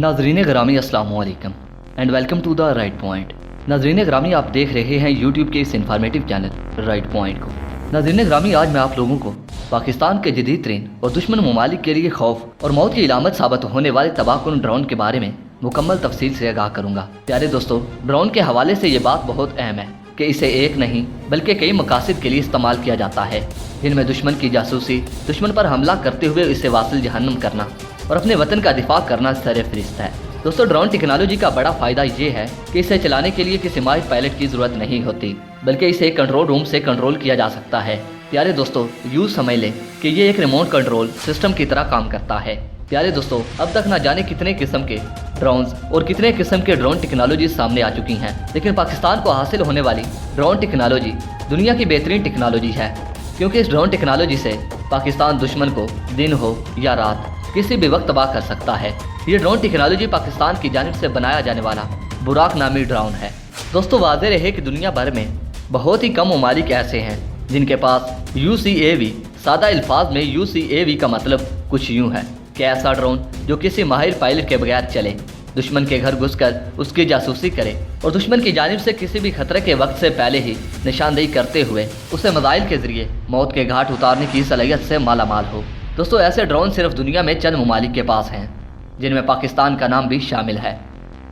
नाजरीन ग्रामी अस्सलाम वालेकुम and welcome to the Right Point. नाजरीन ग्रामी, आप देख रहे हैं यूट्यूब के इस इन्फॉर्मेटिव चैनल राइट पॉइंट को। नाजरीन ग्रामी, आज मैं आप लोगों को पाकिस्तान के जदीद तरीन और दुश्मन ममालिक के लिए खौफ और मौत की इलामत साबित होने वाले तबाहकुन ड्रोन के बारे में मुकम्मल तफसील से आगाह करूँगा। प्यारे दोस्तों, ड्रोन के हवाले से ये बात बहुत अहम है कि इसे एक नहीं बल्कि कई मकासद के लिए इस्तेमाल किया जाता है, जिनमें दुश्मन की जासूसी, दुश्मन पर हमला करते हुए इसे वासिल जहन्नुम करना और अपने वतन का दिफा करना सर फहरिस्त है। दोस्तों, ड्रोन टेक्नोलॉजी का बड़ा फ़ायदा ये है कि इसे चलाने के लिए किसी माहिर पायलट की ज़रूरत नहीं होती, बल्कि इसे कंट्रोल रूम से कंट्रोल किया जा सकता है। प्यारे दोस्तों, यूँ समझ लें कि ये एक रिमोट कंट्रोल सिस्टम की तरह काम करता है। प्यारे दोस्तों, अब तक ना जाने कितने किस्म के ड्रोन्स और कितने किस्म के ड्रोन टेक्नोलॉजी सामने आ चुकी हैं, लेकिन पाकिस्तान को हासिल होने वाली ड्रोन टेक्नोलॉजी दुनिया की बेहतरीन टेक्नोलॉजी है, क्योंकि इस ड्रोन टेक्नोलॉजी से पाकिस्तान दुश्मन को दिन हो या रात किसी भी वक्त तबाह कर सकता है। ये ड्रोन टेक्नोलॉजी पाकिस्तान की जानिब से बनाया जाने वाला बुराक नामी ड्रोन है। दोस्तों, वाज़ेह रहे कि दुनिया भर में बहुत ही कम ममालिक ऐसे हैं जिनके पास UCAV, सादा अल्फाज में UCAV का मतलब कुछ यूँ है कि ऐसा ड्रोन जो किसी माहिर पायलट के बगैर चले, दुश्मन के घर घुसकर उसकी जासूसी करे और दुश्मन की जानिब से किसी भी खतरे के वक्त से पहले ही निशानदेही करते हुए उसे मिसाइल के जरिए मौत के घाट उतारने की सलाहियत से माला माल हो। दोस्तों, ऐसे ड्रोन सिर्फ दुनिया में चंद ममालिक के पास हैं, जिनमें पाकिस्तान का नाम भी शामिल है।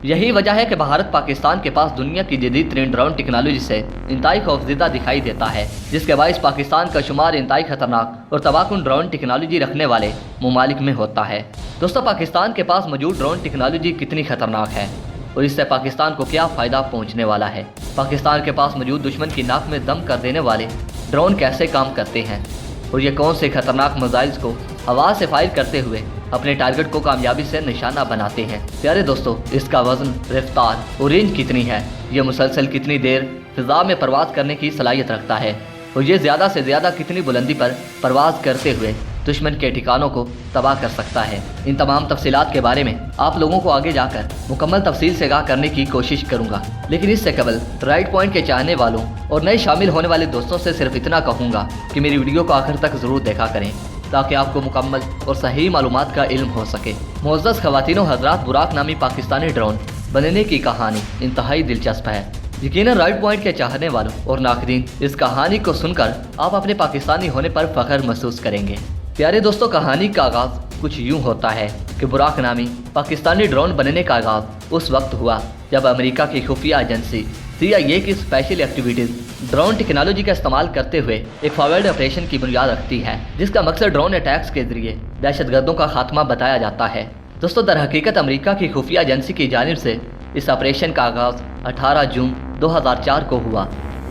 यही वजह है कि भारत पाकिस्तान के पास दुनिया की जदीद तरीन ड्रोन टेक्नोलॉजी से इंतहाई खौफजदा दिखाई देता है, जिसके बायस पाकिस्तान का शुमार इंतहाई खतरनाक और तबाहकुन ड्रोन टेक्नोलॉजी रखने वाले ममालिक में होता है। दोस्तों, पाकिस्तान के पास मौजूद ड्रोन टेक्नोलॉजी कितनी खतरनाक है और इससे पाकिस्तान को क्या फ़ायदा पहुँचने वाला है, पाकिस्तान के पास मौजूद दुश्मन की नाक में दम कर देने वाले ड्रोन कैसे काम करते हैं और ये कौन से खतरनाक मिसाइल्स को हवा से फायर करते हुए अपने टारगेट को कामयाबी से निशाना बनाते हैं। प्यारे दोस्तों, इसका वजन, रफ्तार और रेंज कितनी है, ये मुसलसल कितनी देर फिजा में परवाज़ करने की सलाहियत रखता है और ये ज़्यादा से ज़्यादा कितनी बुलंदी पर परवाज़ करते हुए दुश्मन के ठिकानों को तबाह कर सकता है। इन तमाम तफसीलात के बारे में आप लोगों को आगे जाकर मुकम्मल तफसील से आगाह करने की कोशिश करूँगा, लेकिन इससे कबल राइट पॉइंट के चाहने वालों और नए शामिल होने वाले दोस्तों से सिर्फ इतना कहूँगा कि मेरी वीडियो को आखिर तक ज़रूर देखा करें, ताकि आपको मुकम्मल और सही मालूमात का इल्म हो सके। मुअज़्ज़ज़ ख़वातीनो हज़रात, बुराक नामी पाकिस्तानी ड्रोन बनने की कहानी इंतहाई दिलचस्प है। यकीनन राइट पॉइंट के चाहने वालों और नाक़दीन इस कहानी को सुनकर आप अपने पाकिस्तानी होने पर फ़ख्र महसूस करेंगे। प्यारे दोस्तों, कहानी का आगाज़ कुछ यूँ होता है कि बुराक नामी पाकिस्तानी ड्रोन बनने का आगाज़ उस वक्त हुआ जब अमेरिका की खुफिया एजेंसी CIA की स्पेशल एक्टिविटीज़ ड्रोन टेक्नोलॉजी का इस्तेमाल करते हुए एक फॉरवर्ड ऑपरेशन की बुनियाद रखती है, जिसका मकसद ड्रोन अटैक्स के जरिए दहशतगर्दों का खात्मा बताया जाता है। दोस्तों, दर हकीकत अमेरिका की खुफिया एजेंसी की जानिब से इस ऑपरेशन का आगाज़ 18 जून 2004 को हुआ।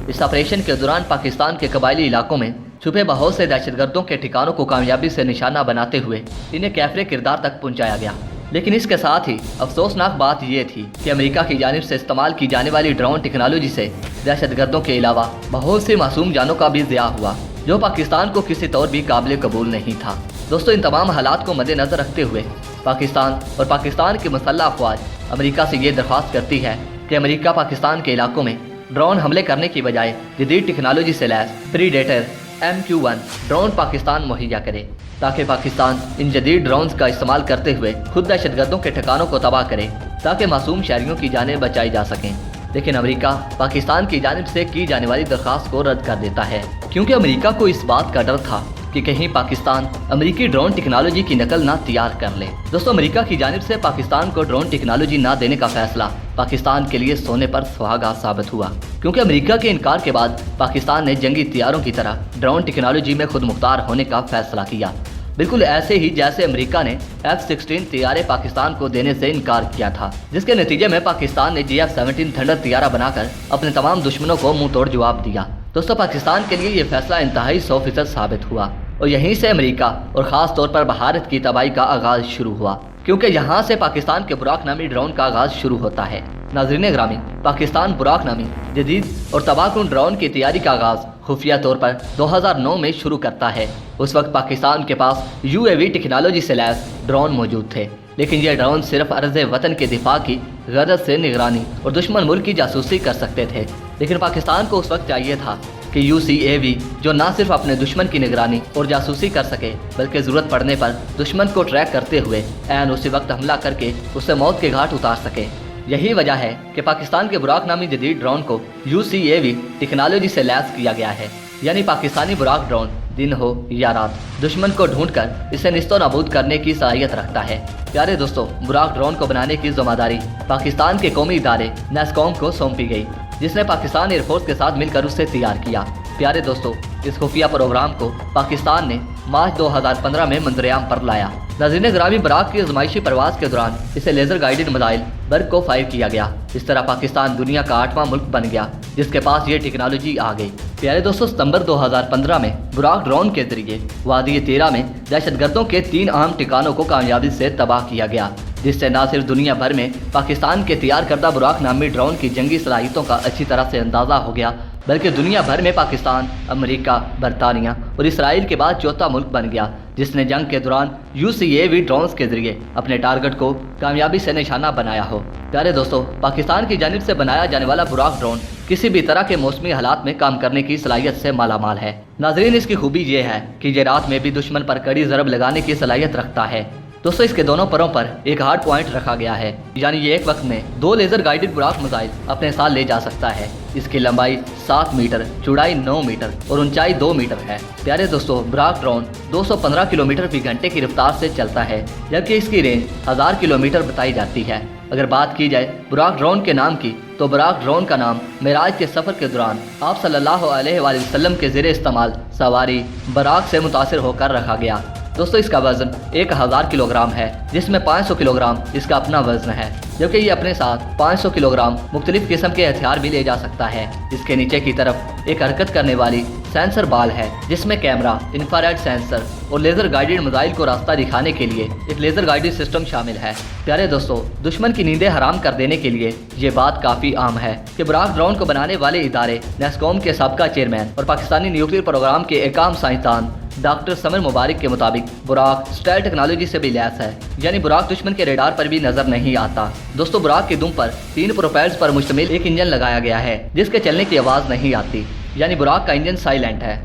इस ऑपरेशन के दौरान पाकिस्तान के कबायली इलाकों में छुपे बहुत से दहशतगर्दों के ठिकानों को कामयाबी से निशाना बनाते हुए इन्हें कैफरे किरदार तक पहुँचाया गया। लेकिन इसके साथ ही अफसोसनाक बात यह थी कि अमेरिका की जानिब से इस्तेमाल की जाने वाली ड्रोन टेक्नोलॉजी से दहशतगर्दों के अलावा बहुत सी मासूम जानों का भी ज़िया हुआ, जो पाकिस्तान को किसी तौर भी काबिल कबूल नहीं था। दोस्तों, इन तमाम हालात को मद्देनज़र रखते हुए पाकिस्तान और पाकिस्तान की मुसल्लह अफवाज अमेरिका से ये दरख्वास्त करती है कि अमेरिका पाकिस्तान के इलाकों में ड्रोन हमले करने की बजाय जदीद टेक्नोलॉजी से lace predator MQ-1 drone Pakistan मुहैया करे, ताकि पाकिस्तान इन जदीद ड्रोन्स का इस्तेमाल करते हुए खुद दहशतगर्दों के ठिकानों को तबाह करे, ताकि मासूम शहरियों की जानें बचाई जा सकें। लेकिन अमेरिका पाकिस्तान की जानिब से की जाने वाली दरख्वास्त को रद्द कर देता है, क्योंकि अमेरिका को इस बात का डर था कि कहीं पाकिस्तान अमेरिकी ड्रोन टेक्नोलॉजी की नकल ना तैयार कर ले। दोस्तों, अमेरिका की जानिब से पाकिस्तान को ड्रोन टेक्नोलॉजी ना देने का फैसला पाकिस्तान के लिए सोने पर सुहागा साबित हुआ, क्योंकि अमेरिका के इनकार के बाद पाकिस्तान ने जंगी तैयारों की तरह ड्रोन टेक्नोलॉजी में खुद मुख्तार होने का फैसला किया, बिल्कुल ऐसे ही जैसे अमेरिका ने F-16 तैयारे पाकिस्तान को देने से इनकार किया था, जिसके नतीजे में पाकिस्तान ने GF-17 थंडर तैयारा बनाकर अपने तमाम दुश्मनों को मुंह तोड़ जवाब दिया। दोस्तों, पाकिस्तान के लिए ये फैसला इंतहाई 100% साबित हुआ और यहीं से अमेरिका और ख़ास तौर पर भारत की तबाही का आगाज़ शुरू हुआ, क्योंकि यहाँ से पाकिस्तान के बुराक नामी ड्रोन का आगाज़ शुरू होता है। नाज़रीन ग्रामी, पाकिस्तान बुराक नामी जदीद और तबाहकुन ड्रोन की तैयारी का आगाज़ खुफिया तौर पर 2009 में शुरू करता है। उस वक्त पाकिस्तान के पास UAV टेक्नोलॉजी से लैस ड्रोन मौजूद थे, लेकिन ये ड्रोन सिर्फ अर्ज़ वतन के दिफा की गरज से निगरानी और दुश्मन मुल्क की जासूसी कर सकते थे। लेकिन पाकिस्तान को उस वक्त चाहिए था कि UCAV जो न सिर्फ अपने दुश्मन की निगरानी और जासूसी कर सके बल्कि ज़रूरत पड़ने पर दुश्मन को ट्रैक करते हुए ऐन उसी वक्त हमला करके उसे मौत के घाट उतार सके। यही वजह है कि पाकिस्तान के बुराक नामी जदीद ड्रोन को UCAV टेक्नोलॉजी से लैस किया गया है, यानी पाकिस्तानी बुराक ड्रोन दिन हो या रात दुश्मन को ढूंढकर इसे निस्तो नाबूद करने की सलाहियत रखता है। प्यारे दोस्तों, बुराक ड्रोन को बनाने की जिम्मेदारी पाकिस्तान के कौमी इदारे नैस्कॉम को सौंपी गई, जिसने पाकिस्तान एयरफोर्स के साथ मिलकर उसे तैयार किया। प्यारे दोस्तों, इस खुफिया प्रोग्राम को पाकिस्तान ने मार्च 2015 में मंजरेआम पर लाया। नाज़रीन ग्रामी, बुराक की आजमाइशी परवाज के दौरान इसे लेजर गाइडेड मिसाइल बर्ग को फायर किया गया। इस तरह पाकिस्तान दुनिया का 8वां मुल्क बन गया जिसके पास ये टेक्नोलॉजी आ गई। प्यारे दोस्तों, सितंबर 2015 में बुराक ड्रोन के जरिए वादी तेरा में दहशतगर्दों के 3 अहम ठिकानों को कामयाबी से तबाह किया गया, जिससे न सिर्फ दुनिया भर में पाकिस्तान के तैयार करदा बुराक नामी ड्रोन की जंगी सलाहियतों का अच्छी तरह से अंदाज़ा हो गया, बल्कि दुनिया भर में पाकिस्तान, अमेरिका, बरतानिया और इसराइल के बाद चौथा मुल्क बन गया जिसने जंग के दौरान UCAV ड्रोन्स के जरिए अपने टारगेट को कामयाबी से निशाना बनाया हो। प्यारे दोस्तों, पाकिस्तान की जानिब से बनाया जाने वाला बुराक ड्रोन किसी भी तरह के मौसमी हालात में काम करने की सलाहियत से मालामाल है। नाजरीन, इसकी खूबी ये है कि ये रात में भी दुश्मन पर कड़ी ज़रब लगाने की सलाहियत रखता है। दोस्तों, इसके दोनों परों पर एक हार्ड पॉइंट रखा गया है, यानी ये एक वक्त में 2 लेजर गाइडेड बुराक मिसाइल अपने साथ ले जा सकता है। इसकी लंबाई 7 मीटर, चौड़ाई 9 मीटर और ऊंचाई 2 मीटर है। प्यारे दोस्तों, बुराक ड्रोन 215 किलोमीटर फी घंटे की रफ्तार से चलता है, जबकि इसकी रेंज 1000 किलोमीटर बताई जाती है। अगर बात की जाए बुराक ड्रोन के नाम की, तो बुराक ड्रोन का नाम मेराज के सफ़र के दौरान आप सल्लल्लाहु अलैहि वसल्लम के ज़ेरे इस्तेमाल सवारी बराक से मुतासिर होकर रखा गया। दोस्तों, इसका वजन 1000 किलोग्राम है, जिसमें 500 किलोग्राम इसका अपना वजन है, जबकि ये अपने साथ 500 किलोग्राम मुख्तलिफ किस्म के हथियार भी ले जा सकता है। इसके नीचे की तरफ एक हरकत करने वाली सेंसर बाल है, जिसमें कैमरा, इंफ्रारेड सेंसर और लेजर गाइडेड मिसाइल को रास्ता दिखाने के लिए एक लेजर गाइडेड सिस्टम शामिल है। प्यारे दोस्तों, दुश्मन की नींदें हराम कर देने के लिए ये बात काफ़ी आम है कि बुराक ड्रोन को बनाने वाले इदारे नैस्कॉम के साबका चेयरमैन और पाकिस्तानी न्यूक्लियर प्रोग्राम के एक आम साइंसदान डॉक्टर समर मुबारक के मुताबिक बुराक स्टाइल टेक्नोलॉजी से भी लैस है, यानी बुराक दुश्मन के रेडार पर भी नजर नहीं आता। दोस्तों, बुराक के दुम पर 3 प्रोपेलर्स पर मुश्तमिल एक इंजन लगाया गया है, जिसके चलने की आवाज़ नहीं आती, यानी बुराक का इंजन साइलेंट है।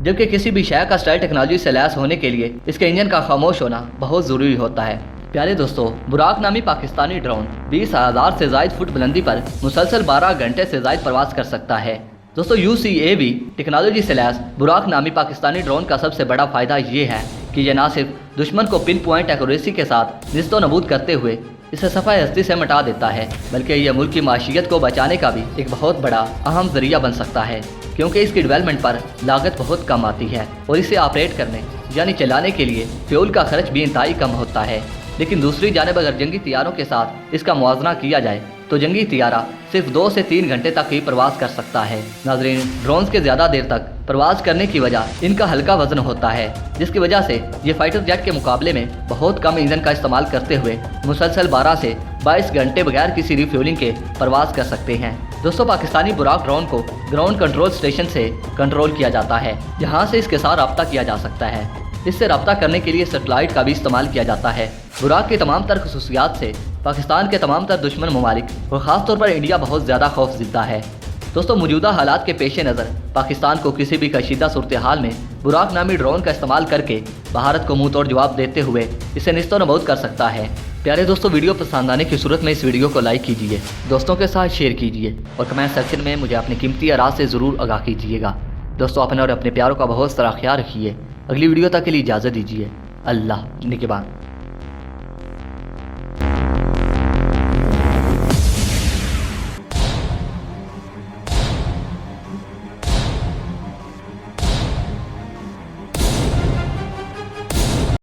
जबकि किसी भी शय का स्टाइल टेक्नोलॉजी से लैस होने के लिए इसके इंजन का खामोश होना बहुत ज़रूरी होता है। प्यारे दोस्तों, बुराक नामी पाकिस्तानी ड्रोन 20,000 से ज़ायद फुट बुलंदी पर मुसलसल 12 घंटे से ज़ायद प्रवास कर सकता है। दोस्तों, UCAV टेक्नोलॉजी से लैस बुराक नामी पाकिस्तानी ड्रोन का सबसे बड़ा फ़ायदा ये है कि यह ना सिर्फ दुश्मन को पिन पॉइंट एक्यूरेसी के साथ निस्तो नबूद करते हुए इसे सफ़ाई हस्ती से मिटा देता है, बल्कि यह मुल्क की माशियत को बचाने का भी एक बहुत बड़ा अहम ज़रिया बन सकता है, क्योंकि इसकी डेवलपमेंट पर लागत बहुत कम आती है और इसे ऑपरेट करने यानी चलाने के लिए फ्यूल का खर्च भी इंतहाई कम होता है। लेकिन दूसरी जानिब अगर जंगी तैयारों के साथ इसका मुआवजा किया जाए तो जंगी तैयारा सिर्फ 2 से 3 घंटे तक ही प्रवास कर सकता है। नाजरीन, ड्रोन्स के ज़्यादा देर तक प्रवास करने की वजह इनका हल्का वजन होता है, जिसकी वजह से ये फाइटर जेट के मुकाबले में बहुत कम ईंधन का इस्तेमाल करते हुए मुसलसल 12 से 22 घंटे बगैर किसी रिफ्यूलिंग के प्रवास कर सकते हैं। दोस्तों, पाकिस्तानी बुराक ड्रोन को ग्राउंड कंट्रोल स्टेशन से कंट्रोल किया जाता है, जहाँ से इसके साथ रब्ता किया जा सकता है। इससे रब्ता करने के लिए सेटेलाइट का भी इस्तेमाल किया जाता है। बुराक की तमाम तर खसूसियात से पाकिस्तान के तमाम तर दुश्मन ममालिक और ख़ास तौर पर इंडिया बहुत ज़्यादा खौफज़दा है। दोस्तों, मौजूदा हालात के पेश नज़र पाकिस्तान को किसी भी कशीदा सूरत हाल में बुराक नामी ड्रोन का इस्तेमाल करके भारत को मुंह तोड़ जवाब देते हुए इसे निस्तो नबूद कर सकता है। प्यारे दोस्तों, वीडियो पसंद आने की सूरत में इस वीडियो को लाइक कीजिए, दोस्तों के साथ शेयर कीजिए और कमेंट सेक्शन में मुझे अपनी कीमती आराय से ज़रूर आगाह कीजिएगा। दोस्तों, अपने और अपने प्यारों का बहुत सारा ख्याल रखिए। अगली वीडियो तक के लिए इजाज़त दीजिए। अल्लाह निगहबान।